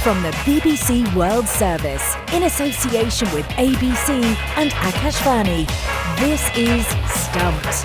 From the BBC World Service, in association with ABC and Akashvani, this is Stumped.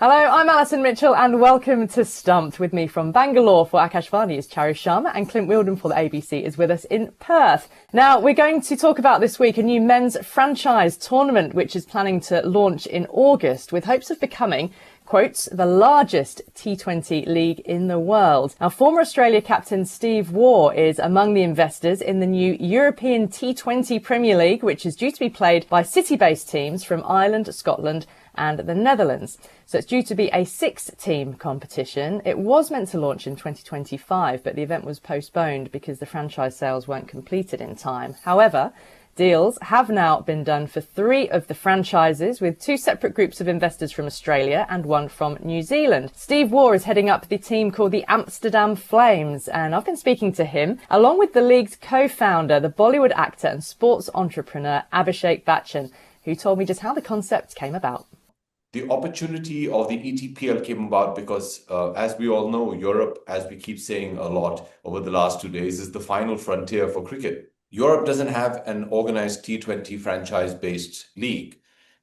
Hello, I'm Alison Mitchell and welcome to Stumped. With me from Bangalore for Akashvani is Charu Sharma and Clint Wilden for the ABC is with us in Perth. Now, we're going to talk about this week a new men's franchise tournament which is planning to launch in August with hopes of becoming, quotes, the largest T20 league in the world. Now, former Australia captain Steve Waugh is among the investors in the new European T20 Premier League, which is due to be played by city-based teams from Ireland, Scotland and the Netherlands. So it's due to be a 6-team competition. It was meant to launch in 2025, but the event was postponed because the franchise sales weren't completed in time. However, deals have now been done for 3 of the franchises with 2 separate groups of investors from Australia and 1 from New Zealand. Steve Waugh is heading up the team called the Amsterdam Flames, and I've been speaking to him along with the league's co-founder, the Bollywood actor and sports entrepreneur Abhishek Bachchan, who told me just how the concept came about. The opportunity of the ETPL came about because, as we all know, Europe, as we keep saying a lot over the last 2 days, is the final frontier for cricket. Europe doesn't have an organized T20 franchise-based league.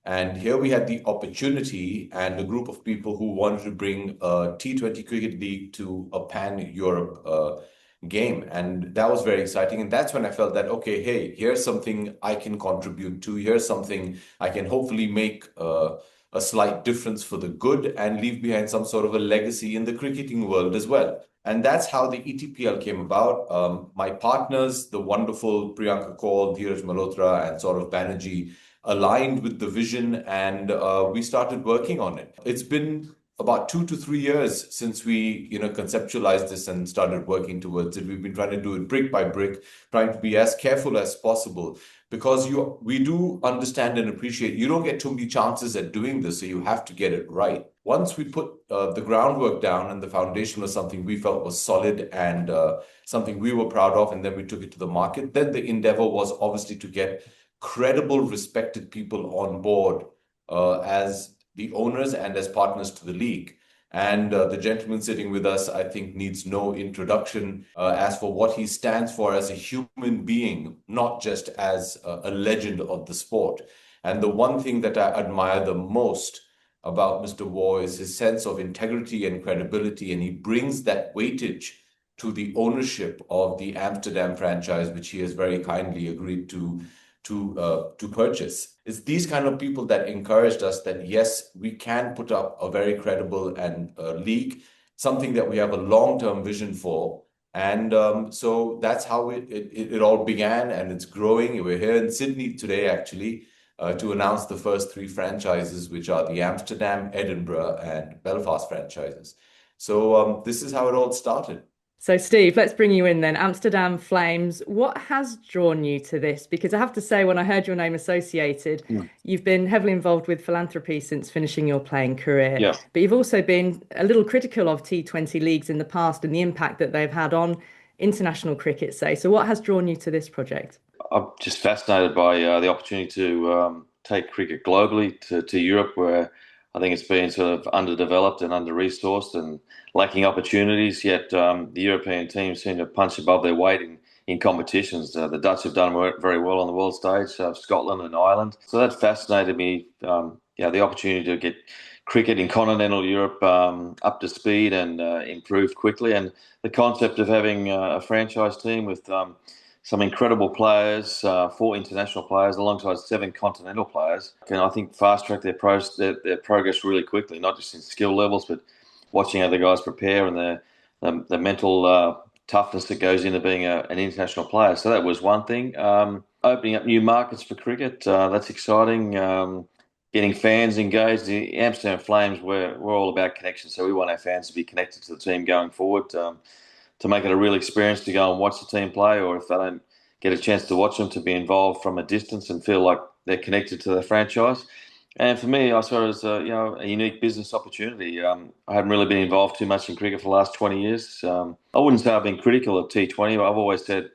And here we had the opportunity and a group of people who wanted to bring a T20 cricket league to a pan-Europe game. And that was very exciting. And that's when I felt that, okay, hey, here's something I can contribute to. Here's something I can hopefully make a slight difference for the good and leave behind some sort of a legacy in the cricketing world as well. And that's how the ETPL came about. My partners, the wonderful Priyanka Kaul, Dheeraj Malhotra, and Saurav Banerjee, aligned with the vision, and we started working on it. It's been about 2 to 3 years since we, conceptualized this and started working towards it. We've been trying to do it brick by brick, trying to be as careful as possible, because we do understand and appreciate you don't get too many chances at doing this, so you have to get it right. Once we put the groundwork down and the foundation was something we felt was solid and something we were proud of, and then we took it to the market, then the endeavor was obviously to get credible, respected people on board as the owners and as partners to the league. And the gentleman sitting with us, I think, needs no introduction as for what he stands for as a human being, not just as a legend of the sport. And the one thing that I admire the most about Mr. Waugh is his sense of integrity and credibility, and he brings that weightage to the ownership of the Amsterdam franchise, which he has very kindly agreed to purchase. It's these kind of people that encouraged us that, yes, we can put up a very credible and league, something that we have a long-term vision for. And so that's how it all began, and it's growing. We're here in Sydney today, actually, to announce the first 3 franchises, which are the Amsterdam, Edinburgh, and Belfast franchises. So this is how it all started. So, Steve, let's bring you in then. Amsterdam Flames, what has drawn you to this? Because I have to say, when I heard your name associated, you've been heavily involved with philanthropy since finishing your playing career. Yeah. But you've also been a little critical of T20 leagues in the past and the impact that they've had on international cricket, say. So what has drawn you to this project? I'm just fascinated by the opportunity to take cricket globally to Europe, where I think it's been sort of underdeveloped and under-resourced and lacking opportunities, yet the European teams seem to punch above their weight in competitions. The Dutch have done very well on the world stage, Scotland and Ireland. So that fascinated me, the opportunity to get cricket in continental Europe up to speed and improved quickly. And the concept of having a franchise team with some incredible players, 4 international players, alongside 7 continental players, can, I think, fast-track their progress really quickly, not just in skill levels, but watching other guys prepare and the mental toughness that goes into being an international player. So that was one thing. Opening up new markets for cricket, that's exciting. Getting fans engaged. The Amsterdam Flames, we're all about connection, so we want our fans to be connected to the team going forward, to make it a real experience to go and watch the team play, or if they don't get a chance to watch them, to be involved from a distance and feel like they're connected to the franchise. And for me, I saw it as a unique business opportunity. I haven't really been involved too much in cricket for the last 20 years. I wouldn't say I've been critical of T20, but I've always said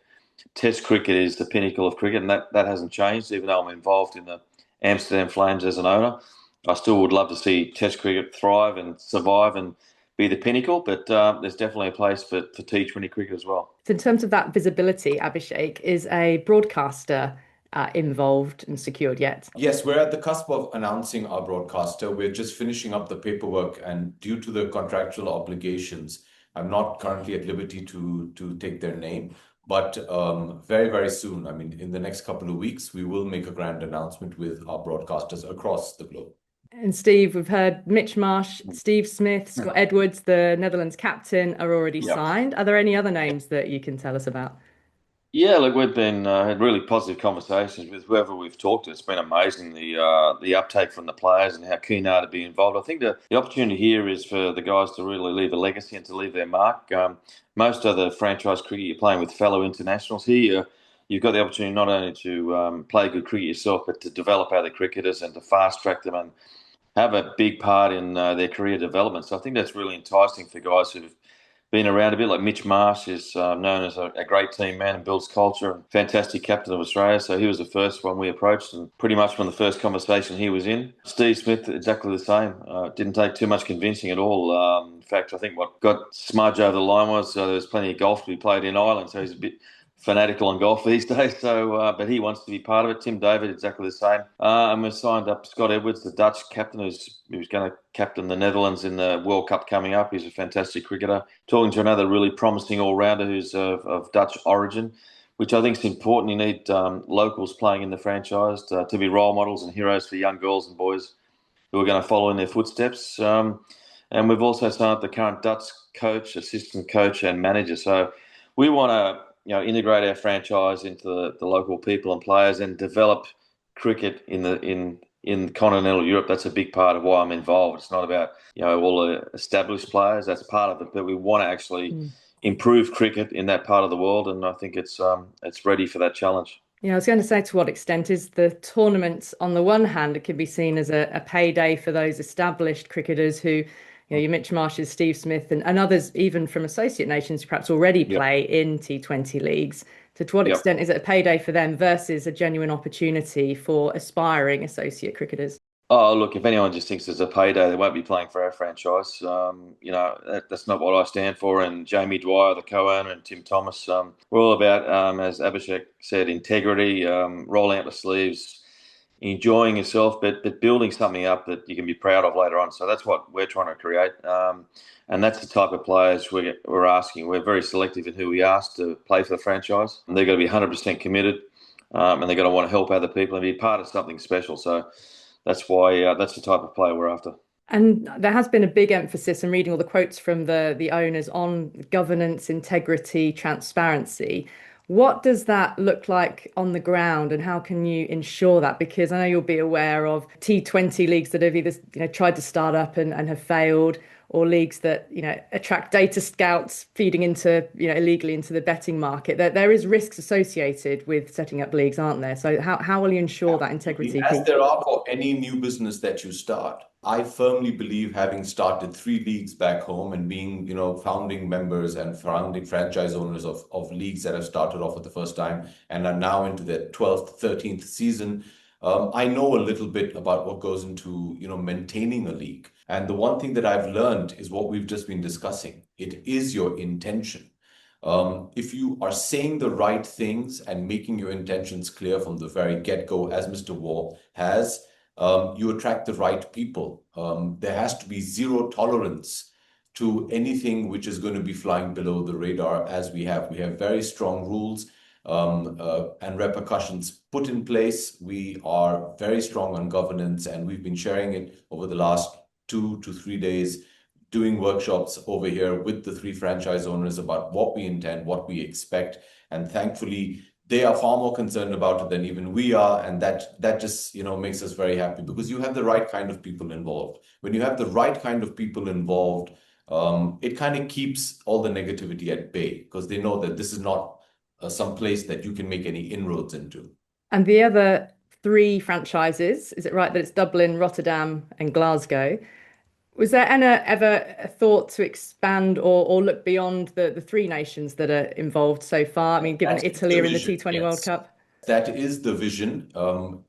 Test cricket is the pinnacle of cricket, and that hasn't changed, even though I'm involved in the Amsterdam Flames as an owner. I still would love to see Test cricket thrive and survive and be the pinnacle, but there's definitely a place for T20 cricket as well. So in terms of that visibility, Abhishek, is a broadcaster involved and secured yet? Yes, we're at the cusp of announcing our broadcaster. We're just finishing up the paperwork, and due to the contractual obligations, I'm not currently at liberty to take their name. But very, very soon, I mean, in the next couple of weeks, we will make a grand announcement with our broadcasters across the globe. And Steve, we've heard Mitch Marsh, Steve Smith, Scott Edwards, the Netherlands captain, are already signed. Are there any other names that you can tell us about? Yeah, look, we've been had really positive conversations with whoever we've talked to. It's been amazing the uptake from the players and how keen they are to be involved. I think the opportunity here is for the guys to really leave a legacy and to leave their mark. Most of the franchise cricket, you're playing with fellow internationals here. You've got the opportunity not only to play good cricket yourself, but to develop other cricketers and to fast track them and have a big part in their career development. So I think that's really enticing for guys who've been around a bit. Like Mitch Marsh is known as a great team man and builds culture and fantastic captain of Australia. So he was the first one we approached, and pretty much from the first conversation he was in. Steve Smith, exactly the same. Didn't take too much convincing at all. In fact, I think what got Smudge over the line was there was plenty of golf to be played in Ireland, so he's a bit fanatical on golf these days. So, but he wants to be part of it. Tim David, exactly the same. And we've signed up Scott Edwards, the Dutch captain, who's going to captain the Netherlands in the World Cup coming up. He's a fantastic cricketer. Talking to another really promising all-rounder who's of Dutch origin, which I think is important. You need locals playing in the franchise to be role models and heroes for young girls and boys who are going to follow in their footsteps. And we've also signed up the current Dutch coach, assistant coach, and manager. So we want to integrate our franchise into the local people and players and develop cricket in continental Europe. That's a big part of why I'm involved. It's not about all the established players. That's part of it, but we want to actually improve cricket in that part of the world, and I think it's ready for that challenge. Yeah, I was going to say, to what extent is the tournament, on the one hand, it can be seen as a payday for those established cricketers who, your Mitch Marshes, Steve Smith, and others, even from associate nations, perhaps already play in T20 leagues. So to what extent is it a payday for them versus a genuine opportunity for aspiring associate cricketers? Oh, look, if anyone just thinks there's a payday, they won't be playing for our franchise. That's not what I stand for. And Jamie Dwyer, the co-owner, and Tim Thomas, we're all about, as Abhishek said, integrity, rolling up the sleeves, enjoying yourself, but building something up that you can be proud of later on. So that's what we're trying to create. And that's the type of players we're asking. We're very selective in who we ask to play for the franchise. And they've got to be 100% committed, and they're going to want to help other people and be part of something special. So that's why that's the type of player we're after. And there has been a big emphasis, in reading all the quotes from the owners, on governance, integrity, transparency. What does that look like on the ground, and how can you ensure that? Because I know you'll be aware of T20 leagues that have either tried to start up and have failed, or leagues that attract data scouts feeding into illegally into the betting market. There is risks associated with setting up leagues, aren't there? So how will you ensure that integrity? As there are for any new business that you start. I firmly believe, having started 3 leagues back home and being founding members and founding franchise owners of leagues that have started off for the first time and are now into their 12th, 13th season, I know a little bit about what goes into maintaining a league. And the one thing that I've learned is what we've just been discussing. It is your intention. If you are saying the right things and making your intentions clear from the very get-go, as Mr. Waugh has, you attract the right people. There has to be zero tolerance to anything which is going to be flying below the radar, as we have. We have very strong rules and repercussions put in place. We are very strong on governance, and we've been sharing it over the last 2 to 3 days, doing workshops over here with the 3 franchise owners about what we intend, what we expect. And thankfully, they are far more concerned about it than even we are. And that just, makes us very happy, because you have the right kind of people involved. When you have the right kind of people involved, it kind of keeps all the negativity at bay, because they know that this is not some place that you can make any inroads into. And the other 3 franchises, is it right that it's Dublin, Rotterdam, and Glasgow? Was there ever a thought to expand or look beyond the 3 nations that are involved so far? I mean, given Italy are in the T20 World Cup. That is the vision. God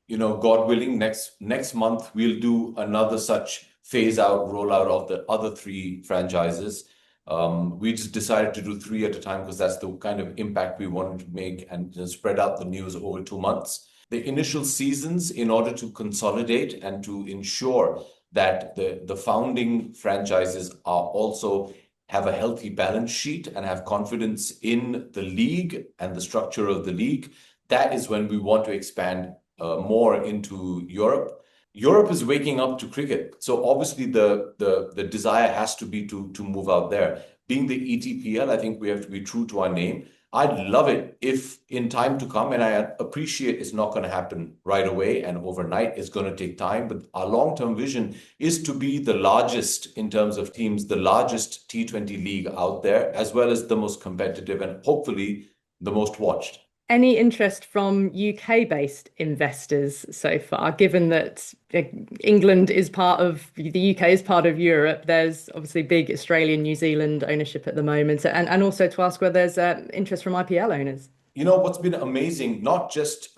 willing, next month we'll do another such phase out, rollout of the other three franchises. We just decided to do three at a time because that's the kind of impact we wanted to make and spread out the news over 2 months. The initial seasons, in order to consolidate and to ensure that the founding franchises are also have a healthy balance sheet and have confidence in the league and the structure of the league, that is when we want to expand more into Europe. Europe is waking up to cricket, so obviously the desire has to be to move out there. Being the ETPL, I think we have to be true to our name. I'd love it if in time to come, and I appreciate it's not going to happen right away and overnight, it's going to take time, but our long-term vision is to be the largest in terms of teams, the largest T20 league out there, as well as the most competitive and hopefully the most watched. Any interest from UK-based investors so far, given that England is part of, the UK is part of Europe? There's obviously big Australian, New Zealand ownership at the moment. And also to ask whether there's interest from IPL owners. You know, what's been amazing, not just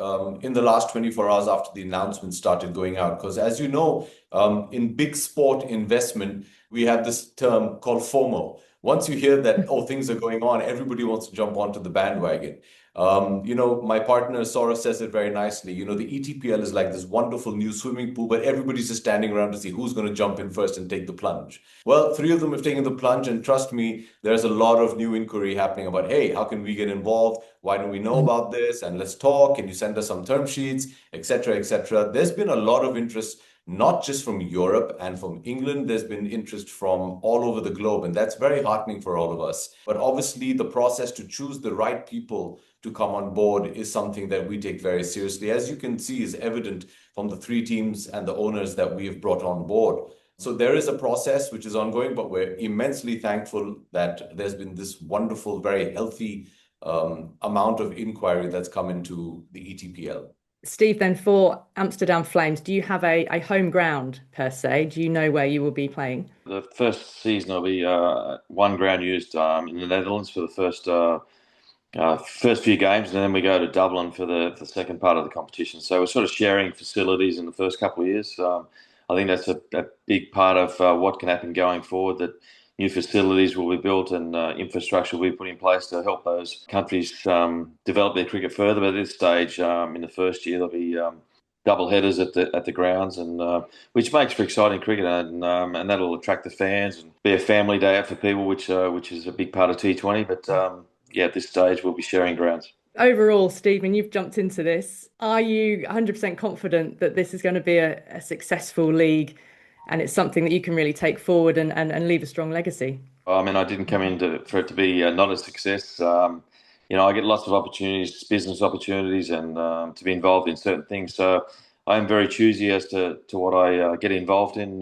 in the last 24 hours after the announcement started going out, because as you know, in big sport investment, we have this term called FOMO. Once you hear that, oh, things are going on, everybody wants to jump onto the bandwagon. You know, my partner Saurav says it very nicely. You know, the ETPL is like this wonderful new swimming pool, but everybody's just standing around to see who's going to jump in first and take the plunge. Well, three of them have taken the plunge, and trust me, there's a lot of new inquiry happening about, hey, how can we get involved? Why don't we know about this? And let's talk. Can you send us some term sheets, etc., etc. There's been a lot of interest, not just from Europe and from England. There's been interest from all over the globe, and that's very heartening for all of us. But obviously, the process to choose the right people to come on board is something that we take very seriously, as you can see is evident from the three teams and the owners that we have brought on board. So there is a process which is ongoing, but we're immensely thankful that there's been this wonderful, very healthy amount of inquiry that's come into the ETPL. Steve, then for Amsterdam Flames, do you have a home ground per se? Do you know where you will be playing? The first season will be one ground used in the Netherlands for the first few games, and then we go to Dublin for the second part of the competition. So we're sort of sharing facilities in the first couple of years. I think that's a big part of what can happen going forward, that new facilities will be built and infrastructure will be put in place to help those countries develop their cricket further. But at this stage, in the first year, there'll be double headers at the grounds, and which makes for exciting cricket, and that'll attract the fans and be a family day out for people, which is a big part of T20. But yeah, at this stage, we'll be sharing grounds. Overall, Stephen, you've jumped into this. Are you 100% confident that this is going to be a successful league and it's something that you can really take forward and leave a strong legacy? I mean, I didn't come in for it to be not a success. You know, I get lots of opportunities, business opportunities, and to be involved in certain things. So I am very choosy as to what I get involved in.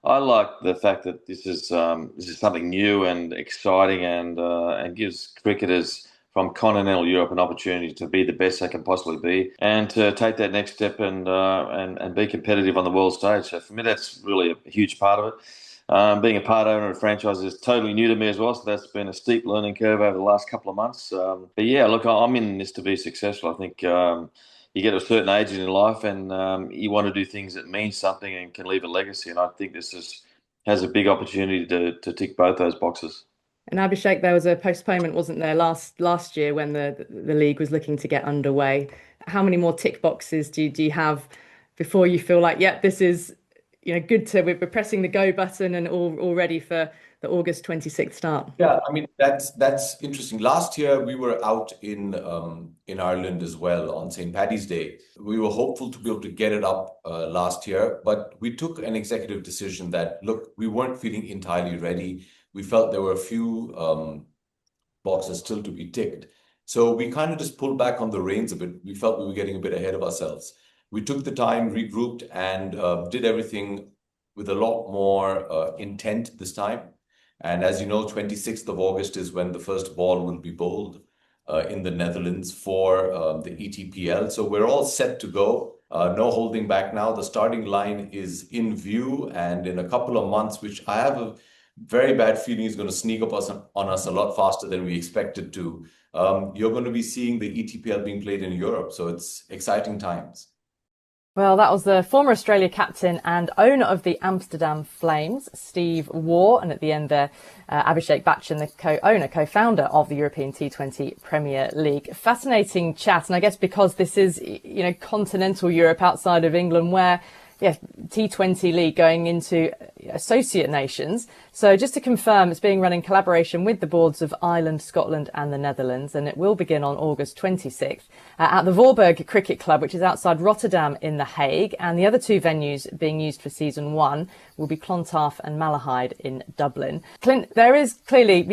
I like the fact that this is something new and exciting, and gives cricketers from continental Europe an opportunity to be the best they can possibly be, and to take that next step and be competitive on the world stage. So for me, that's really a huge part of it. Being a part owner of a franchise is totally new to me as well, so that's been a steep learning curve over the last couple of months. But yeah, look, I'm in this to be successful. I think you get to a certain age in life, and you want to do things that mean something and can leave a legacy. And I think this has a big opportunity to tick both those boxes. And Abhishek, there was a postponement, wasn't there, last year when the league was looking to get underway? How many more tick boxes do you have before you feel like, yeah, this is good we're pressing the go button and all ready for the August 26th start? Yeah, I mean, that's interesting. Last year we were out in Ireland as well on St. Paddy's Day. We were hopeful to be able to get it up last year, but we took an executive decision that, look, we weren't feeling entirely ready. We felt there were a few boxes still to be ticked. So we kind of just pulled back on the reins a bit. We felt we were getting a bit ahead of ourselves. We took the time, regrouped, and did everything with a lot more intent this time. And as you know, 26th of August is when the first ball will be bowled in the Netherlands for the ETPL. So we're all set to go. No holding back now. The starting line is in view, and in a couple of months, which I have a very bad feeling is going to sneak up on us a lot faster than we expected to. You're going to be seeing the ETPL being played in Europe. So it's exciting times. Well, that was the former Australia captain and owner of the Amsterdam Flames, Steve Waugh, and at the end there, Abhishek Bachchan, the co-owner, co-founder of the European T20 Premier League. Fascinating chat, and I guess because this is, continental Europe outside of England, where T20 league going into associate nations. So just to confirm, it's being run in collaboration with the boards of Ireland, Scotland and the Netherlands, and it will begin on August 26th at the Voorburg Cricket Club, which is outside Rotterdam in The Hague. And the other two venues being used for season one will be Clontarf and Malahide in Dublin. Clint, there is clearly,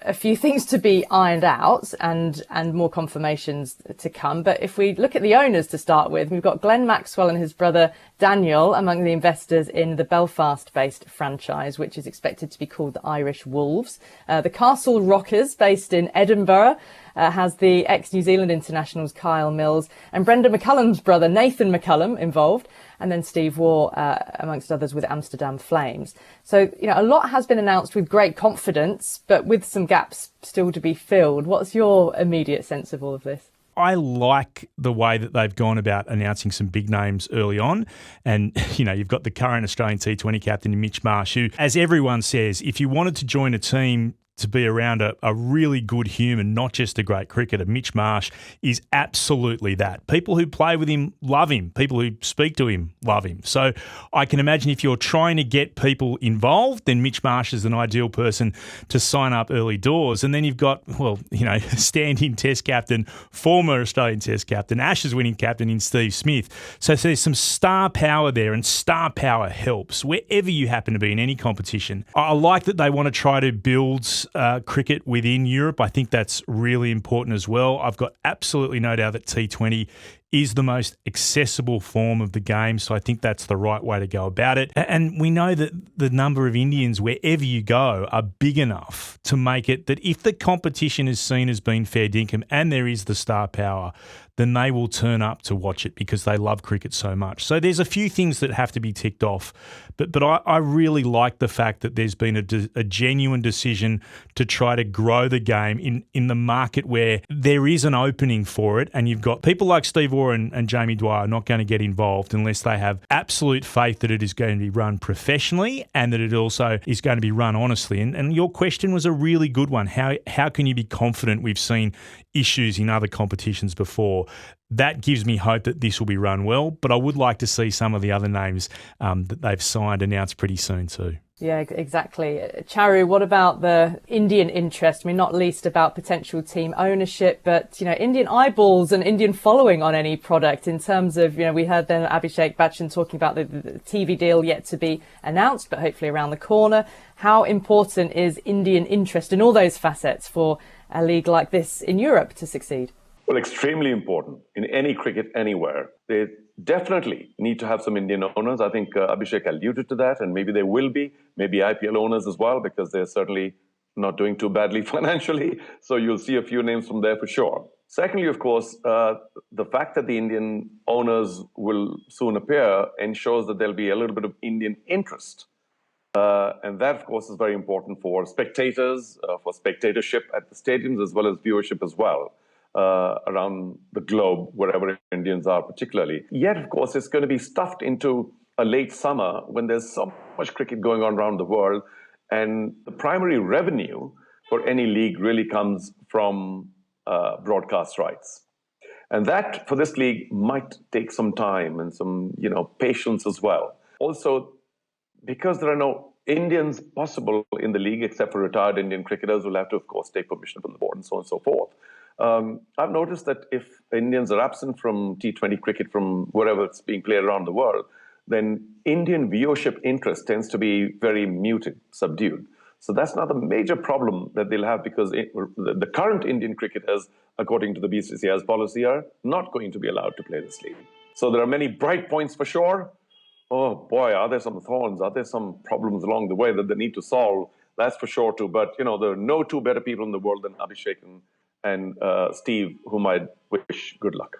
a few things to be ironed out and more confirmations to come. But if we look at the owners to start with, we've got Glenn Maxwell and his brother Daniel among the investors in the Belfast-based franchise, which is expected to be called the Irish Wolves. The Castle Rockers, based in Edinburgh, has the ex-New Zealand internationals Kyle Mills and Brendan McCullum's brother Nathan McCullum involved, and then Steve Waugh, amongst others, with Amsterdam Flames. So, a lot has been announced with great confidence, but with some gaps still to be filled. What's your immediate sense of all of this? I like the way that they've gone about announcing some big names early on. And, you've got the current Australian T20 captain, Mitch Marsh, who, as everyone says, if you wanted to join a team to be around a really good human, not just a great cricketer, Mitch Marsh is absolutely that. People who play with him love him. People who speak to him love him. So I can imagine if you're trying to get people involved, then Mitch Marsh is an ideal person to sign up early doors. And then you've got, stand-in Test captain, former Australian Test captain, Ashes winning captain in Steve Smith. So there's some star power there, and star power helps wherever you happen to be in any competition. I like that they want to try to build cricket within Europe. I think that's really important as well. I've got absolutely no doubt that T20 is the most accessible form of the game, so I think that's the right way to go about it. And we know that the number of Indians wherever you go are big enough to make it that if the competition is seen as being fair dinkum and there is the star power, then they will turn up to watch it because they love cricket so much. So there's a few things that have to be ticked off, but I really like the fact that there's been a genuine decision to try to grow the game in the market where there is an opening for it, and you've got people like Steve Waugh and Jamie Dwyer not going to get involved unless they have absolute faith that it is going to be run professionally and that it also is going to be run honestly. And your question was a really good one. How can you be confident? We've seen issues in other competitions before. That gives me hope that this will be run well, but I would like to see some of the other names that they've signed announced pretty soon too. Yeah, exactly. Charu, what about the Indian interest? I mean, not least about potential team ownership, but, Indian eyeballs and Indian following on any product in terms of, we heard then Abhishek Bachchan talking about the TV deal yet to be announced, but hopefully around the corner. How important is Indian interest in all those facets for a league like this in Europe to succeed? Well, extremely important in any cricket anywhere. They definitely need to have some Indian owners. I think Abhishek alluded to that, and maybe there will be, maybe IPL owners as well, because they're certainly not doing too badly financially. So you'll see a few names from there for sure. Secondly, of course, the fact that the Indian owners will soon appear ensures that there'll be a little bit of Indian interest. And that, of course, is very important for spectators, for spectatorship at the stadiums, as well as viewership as well. Around the globe, wherever Indians are particularly. Yet, of course, it's going to be stuffed into a late summer when there's so much cricket going on around the world, and the primary revenue for any league really comes from broadcast rights. And that, for this league, might take some time and some, patience as well. Also, because there are no Indians possible in the league, except for retired Indian cricketers who'll have to, of course, take permission from the board and so on and so forth. I've noticed that if Indians are absent from T20 cricket from wherever it's being played around the world, then Indian viewership interest tends to be very muted, subdued. So that's not a major problem that they'll have, because the current Indian cricketers, according to the BCCI's policy, are not going to be allowed to play this league. So there are many bright points for sure. Oh boy, are there some thorns? Are there some problems along the way that they need to solve? That's for sure too. But, there are no two better people in the world than Abhishek and Steve, whom I'd wish good luck.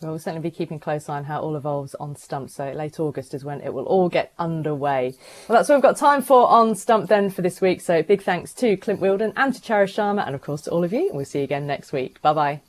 We'll certainly be keeping close eye on how it all evolves on Stump. So late August is when it will all get underway. Well, that's what we've got time for on Stump then for this week. So big thanks to Clint Wheeldon and to Charu Sharma, and of course to all of you. We'll see you again next week. Bye-bye.